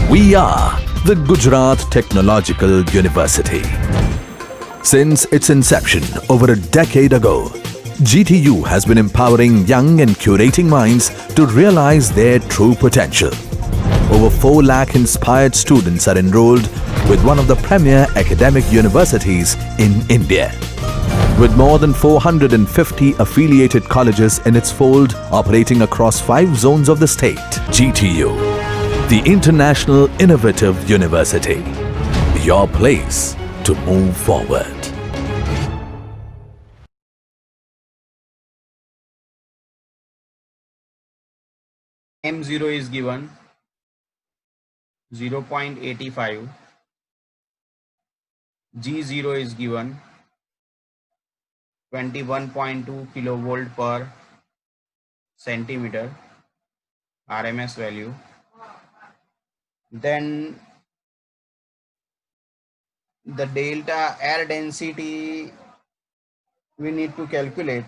We are the Gujarat Technological University. Since its inception over a decade ago, GTU has been empowering young and curating minds to realize their true potential. Over 4 lakh inspired students are enrolled with one of the premier academic universities in India. With more than 450 affiliated colleges in its fold operating across 5 zones of the state, GTU, the International Innovative University, your place to move forward. M0 is given 0.85, G0 is given 21.2 kilovolt per centimeter RMS value. Then the delta air density we need to calculate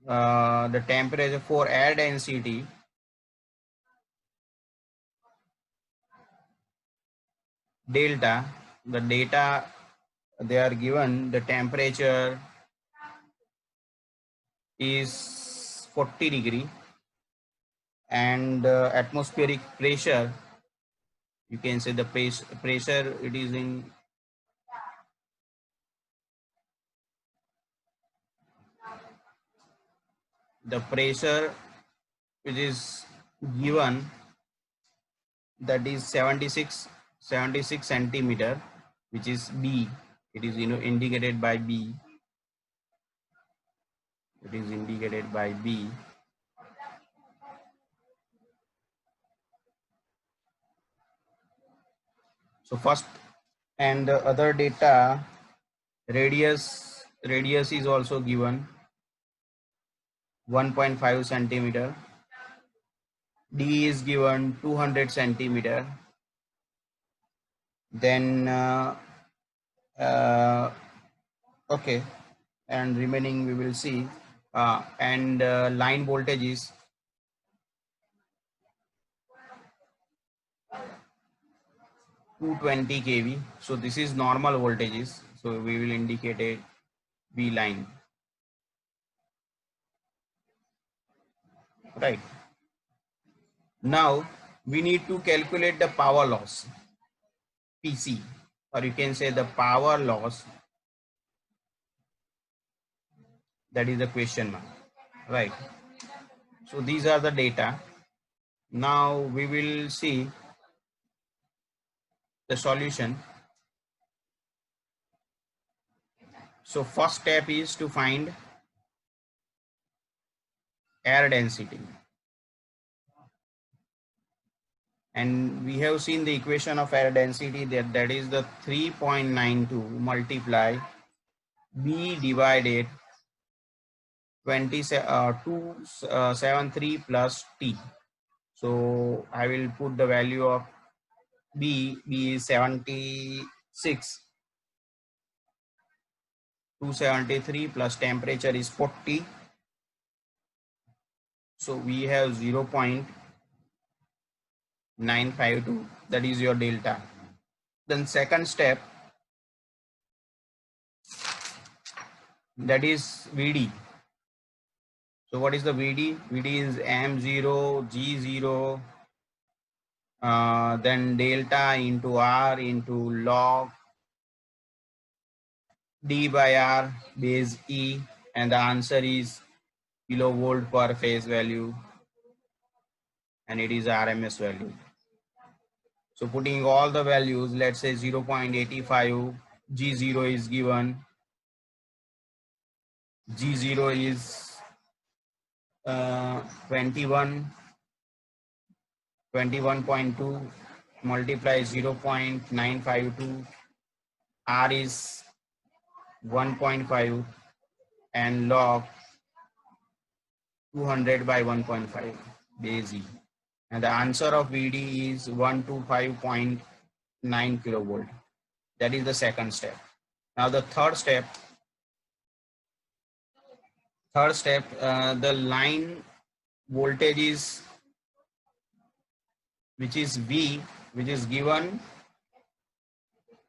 the temperature for air density. Delta, the data they are given, the temperature is 40 degree and atmospheric pressure, you can say the pressure it is in the pressure which is given, that is 76 centimeter, which is B. It is indicated by B. It is indicated by B. So first, and the other data, radius is also given 1.5 centimeter. D is given 200 centimeter. Then okay, and remaining we will see. And line voltage is 220 kV. So this is normal voltages. So we will indicate a V line. Right. Now we need to calculate the power loss, PC, or you can say the power loss. That is the question mark. Right. So these are the data. Now we will see the solution. So first step is to find air density. And we have seen the equation of air density, that is the 3.92 multiply B divided 273 plus T. So I will put the value of B is 76, 273 plus temperature is 40. So we have 0.952, that is your delta. Then second step, that is VD. So what is the VD? VD is M0, G0, then delta into R into log D by R base E, and the answer is kilovolt per phase value, and it is RMS value. So putting all the values, let's say 0.85, G0 is given, G0 is 21.2 multiply 0.952, R is 1.5, and log 200 by 1.5 base E, and the answer of VD is 125.9 kilovolt. That is the second step. Now the third step, the line voltage is, which is V, which is given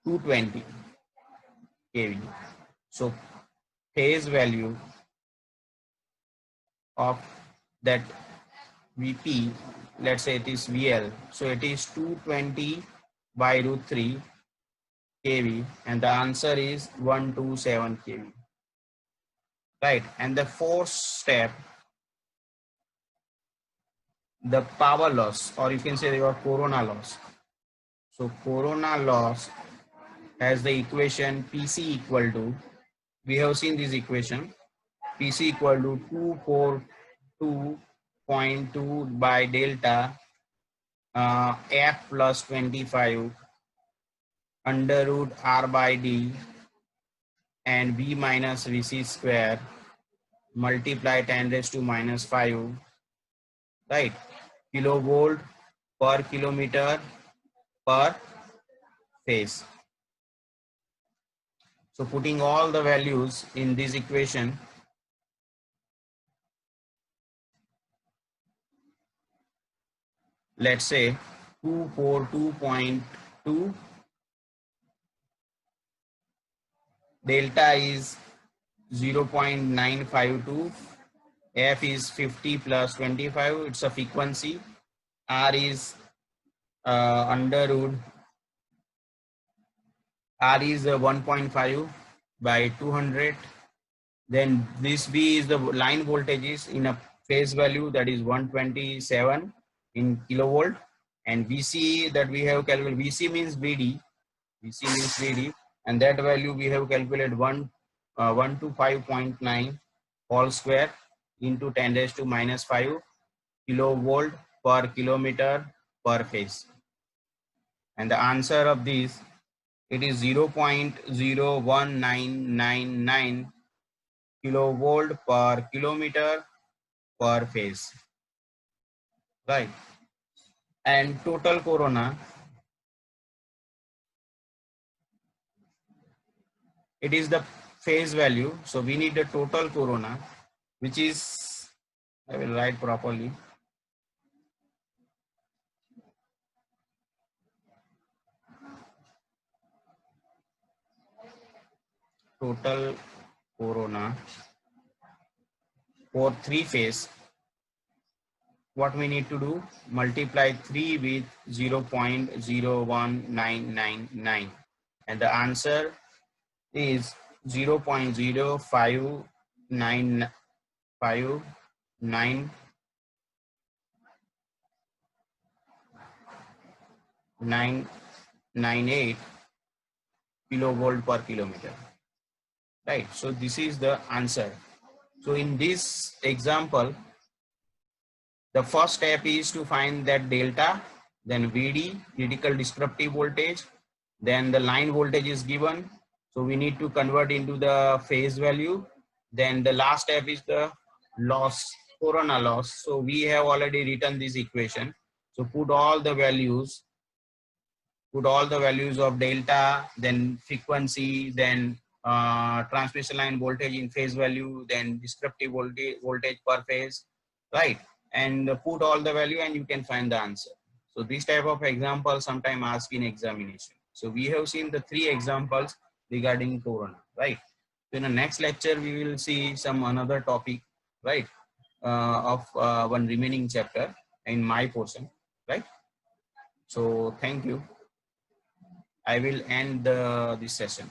220 kV. So phase value of that Vp, let's say it is VL, so it is 220 by root 3 kV, and the answer is 127 kV, right? And the fourth step, the power loss, or you can say your corona loss. So corona loss has the equation PC equal to, we have seen this equation, PC equal to 242.2 by delta F plus 25 under root R by D and V minus Vc square multiply 10 raised to minus 5, right? Kilovolt per kilometer per phase. So putting all the values in this equation, let's say 242.2, delta is 0.952, F is 50 plus 25, it's a frequency, R is under root, R is 1.5 by 200, then this V is the line voltages in a phase value, that is 127 in kilovolt, and VC that we have calculated, VC means VD, and that value we have calculated 125.9 whole square into 10 raised to minus 5 kilovolt per kilometer per phase, and the answer of this, it is 0.01999 kilovolt per kilometer per phase, right? And total corona, it is the phase value, so we need the total corona, which is, I will write properly, total corona for 3 phase. What we need to do, multiply 3 with 0.01999, and the answer is 0.05998 kilovolt per kilometer, right? So this is the answer. So in this example, the first step is to find that delta, then VD, critical disruptive voltage, then the line voltage is given, so we need to convert into the phase value. Then the last step is the loss, corona loss. So we have already written this equation. So put all the values of delta, then frequency, then transmission line voltage in phase value, then disruptive voltage per phase, right? And put all the value and you can find the answer. So this type of example sometime asked in examination. So we have seen the 3 examples regarding corona, right? So in the next lecture we will see some another topic, right, of one remaining chapter in my portion, right? So thank you. I will end this session.